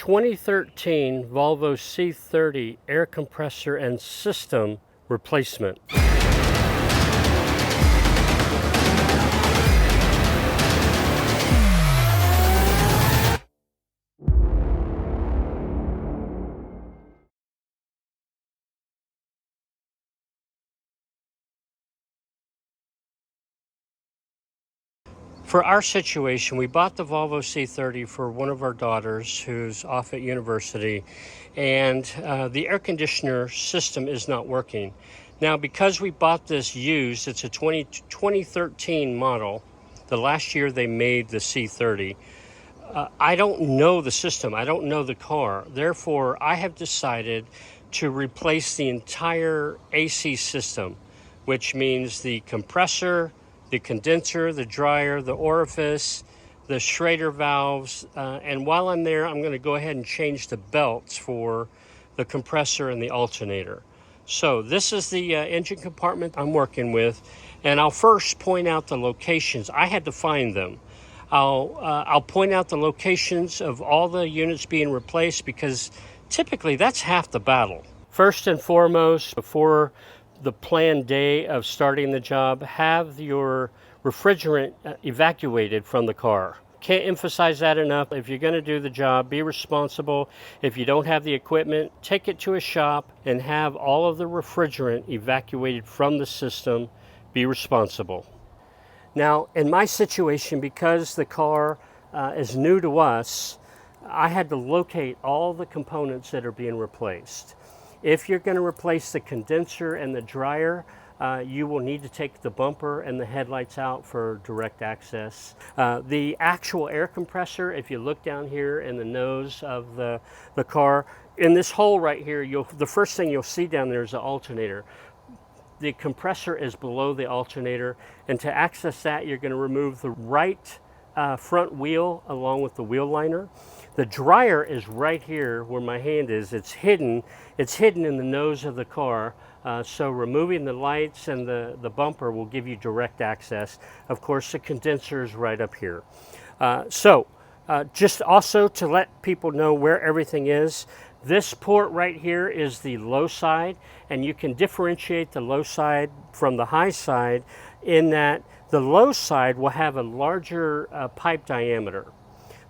2013 Volvo C30 air compressor and system replacement. For our situation, we bought the Volvo C30 for one of our daughters who's off at university, and the air conditioner system is not working. Now, because we bought this used, it's a 2013 model, the last year they made the C30. I don't know the system, I don't know the car. Therefore, I have decided to replace the entire AC system, which means the compressor, the condenser, the dryer, the orifice, the Schrader valves, and while I'm there, I'm going to go ahead and change the belts for the compressor and the alternator. So this is the engine compartment I'm working with, and I'll first point out the locations. I had to find them. I'll point out the locations of all the units being replaced, because typically that's half the battle. First and foremost, before the planned day of starting the job, have your refrigerant evacuated from the car. Can't emphasize that enough. If you're going to do the job, be responsible. If you don't have the equipment, take it to a shop and have all of the refrigerant evacuated from the system. Be responsible. Now, in my situation, because the car is new to us, I had to locate all the components that are being replaced. If you're going to replace the condenser and the dryer, you will need to take the bumper and the headlights out for direct access. The actual air compressor, if you look down here in the nose of the car, in this hole right here, the first thing you'll see down there is the alternator. The compressor is below the alternator, and to access that, you're going to remove the right front wheel along with the wheel liner. The dryer is right here where my hand is. It's hidden in the nose of the car. So removing the lights and the bumper will give you direct access. Of course, the condenser is right up here. Just also to let people know where everything is, this port right here is the low side, and you can differentiate the low side from the high side in that the low side will have a larger pipe diameter.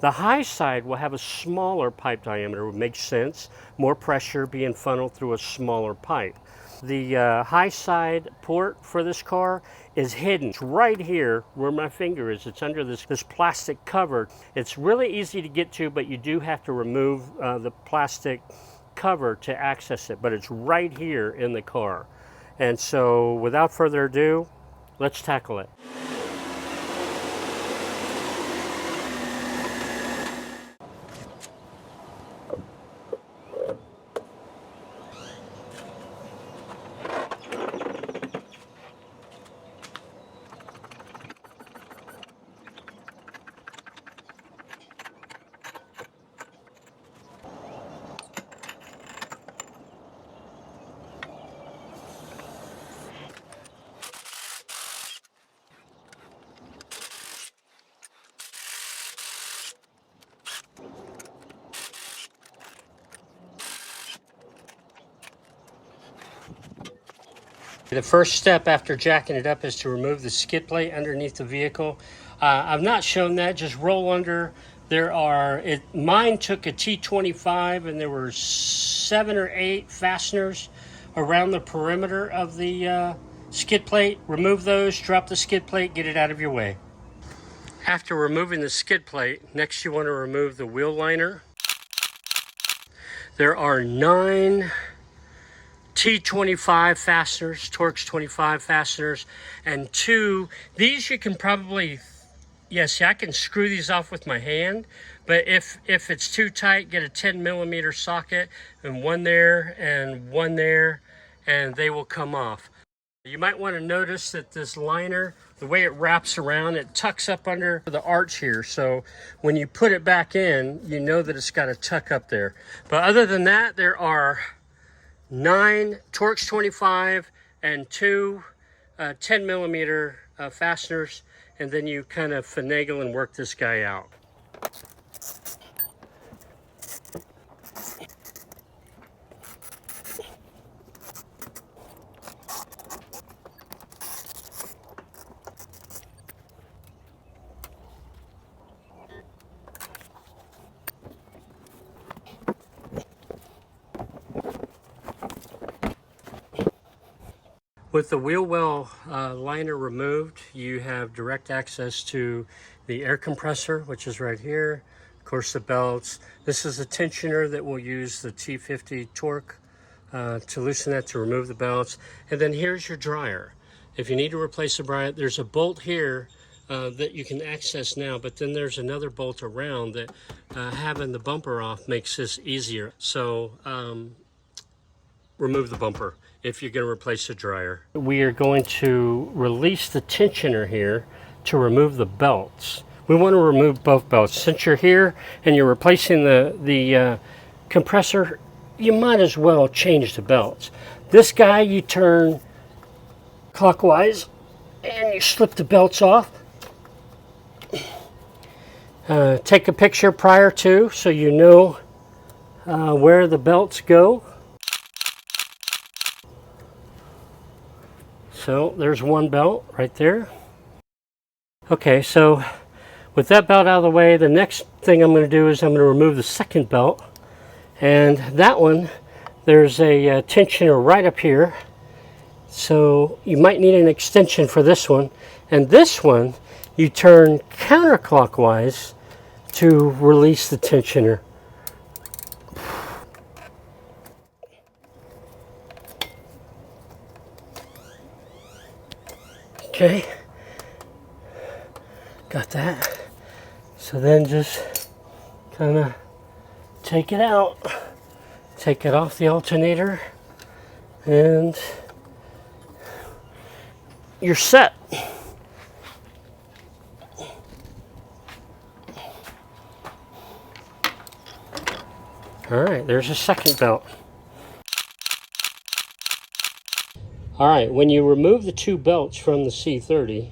The high side will have a smaller pipe diameter, which makes sense, more pressure being funneled through a smaller pipe. The high side port for this car is hidden. It's right here where my finger is. It's under this plastic cover. It's really easy to get to, but you do have to remove the plastic cover to access it, but it's right here in the car. And so without further ado, let's tackle it. The first step after jacking it up is to remove the skid plate underneath the vehicle. I've not shown that, just roll under. Mine took a T25 and there were 7 or 8 fasteners around the perimeter of the skid plate. Remove those, drop the skid plate, get it out of your way. After removing the skid plate, next you want to remove the wheel liner. There are 9 T25 fasteners, Torx 25 fasteners, and 2, these you can probably, see, I can screw these off with my hand, but if it's too tight, get a 10mm socket, and one there, and they will come off. You might want to notice that this liner, the way it wraps around, it tucks up under the arch here, so when you put it back in, you know that it's got to tuck up there. But other than that, there are 9 Torx 25 and 2 10mm fasteners, and then you kind of finagle and work this guy out. With the wheel well liner removed, you have direct access to the air compressor, which is right here. Of course, the belts. This is a tensioner that will use the T50 torque to loosen that, to remove the belts. And then here's your dryer. If you need to replace the dryer, there's a bolt here that you can access now, but then there's another bolt around that having the bumper off makes this easier. So remove the bumper if you're going to replace the dryer. We are going to release the tensioner here to remove the belts. We want to remove both belts. Since you're here and you're replacing the compressor, you might as well change the belts. This guy you turn clockwise and you slip the belts off. Take a picture prior to so you know where the belts go. So there's one belt right there. Okay, so with that belt out of the way, the next thing I'm going to do is I'm going to remove the second belt. And that one, there's a tensioner right up here. So you might need an extension for this one. And this one, you turn counterclockwise to release the tensioner. Okay, got that. So then just kind of take it out, take it off the alternator, and you're set. All right, there's a second belt. All right, when you remove the two belts from the C30,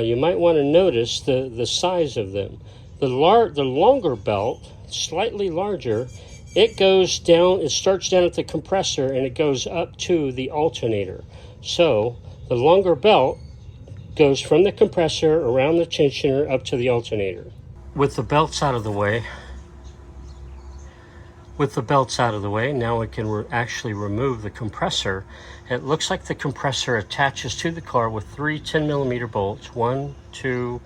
you might want to notice the size of them. The longer belt, slightly larger, it goes down, it starts down at the compressor and it goes up to the alternator. So the longer belt goes from the compressor around the tensioner up to the alternator. With the belts out of the way, now we can actually remove the compressor. It looks like the compressor attaches to the car with three 10mm bolts, 1, 2,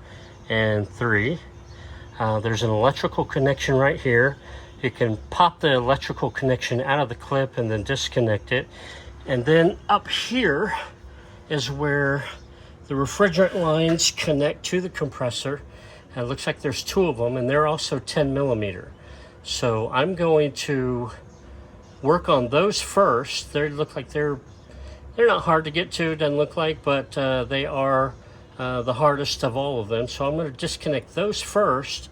and 3. There's an electrical connection right here. You can pop the electrical connection out of the clip and then disconnect it. And then up here is where the refrigerant lines connect to the compressor. And it looks like there's two of them, and they're also 10mm. So I'm going to work on those first. They look like they're not hard to get to, doesn't look like, but they are the hardest of all of them. So I'm going to disconnect those first.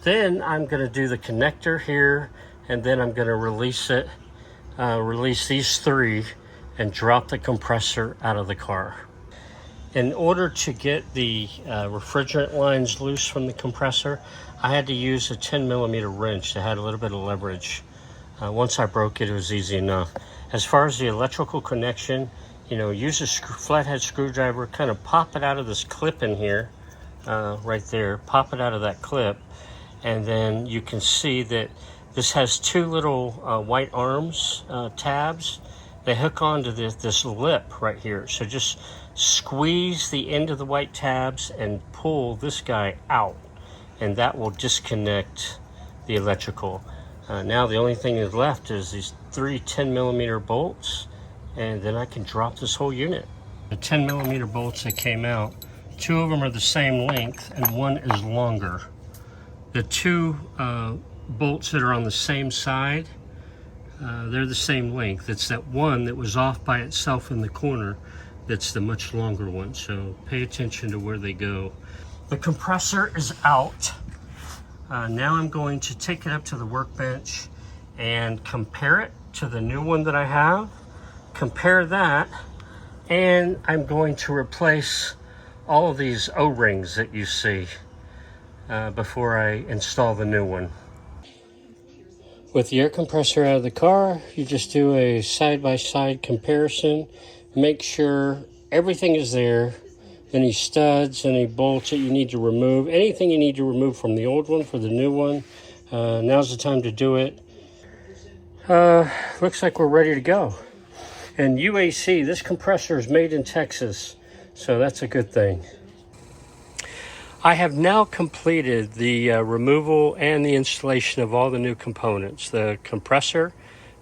Then I'm going to do the connector here, and then I'm going to release it, release these three, and drop the compressor out of the car. In order to get the refrigerant lines loose from the compressor, I had to use a 10mm wrench that had a little bit of leverage. Once I broke it, it was easy enough. As far as the electrical connection, use a flathead screwdriver, kind of pop it out of this clip in here, right there, pop it out of that clip, and then you can see that this has two little white arms, tabs. They hook onto this lip right here. So just squeeze the end of the white tabs and pull this guy out, and that will disconnect the electrical. Now the only thing that's left is these three 10mm bolts, and then I can drop this whole unit. The 10mm bolts that came out, two of them are the same length and one is longer. The two bolts that are on the same side, they're the same length. It's that one that was off by itself in the corner that's the much longer one, so pay attention to where they go. The compressor is out. Now I'm going to take it up to the workbench and compare it to the new one that I have. Compare that, and I'm going to replace all of these O-rings that you see before I install the new one. With the air compressor out of the car, you just do a side-by-side comparison. Make sure everything is there. Any studs, any bolts that you need to remove, anything you need to remove from the old one for the new one. Now's the time to do it. Looks like we're ready to go. And UAC, this compressor is made in Texas, so that's a good thing. I have now completed the removal and the installation of all the new components: the compressor,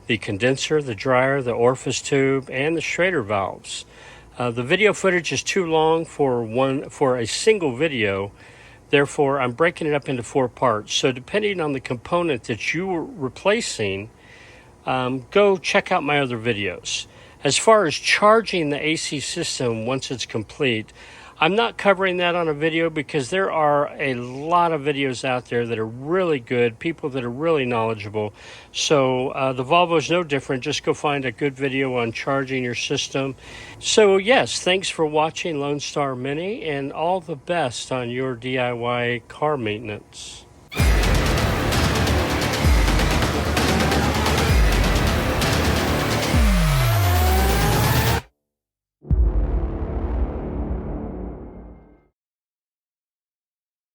the condenser, the dryer, the orifice tube, and the Schrader valves. The video footage is too long for a single video. Therefore, I'm breaking it up into 4 parts. So depending on the component that you were replacing, go check out my other videos. As far as charging the AC system once it's complete, I'm not covering that on a video because there are a lot of videos out there that are really good, people that are really knowledgeable. So the Volvo is no different. Just go find a good video on charging your system. So yes, thanks for watching Lone Star Mini, and all the best on your DIY car maintenance.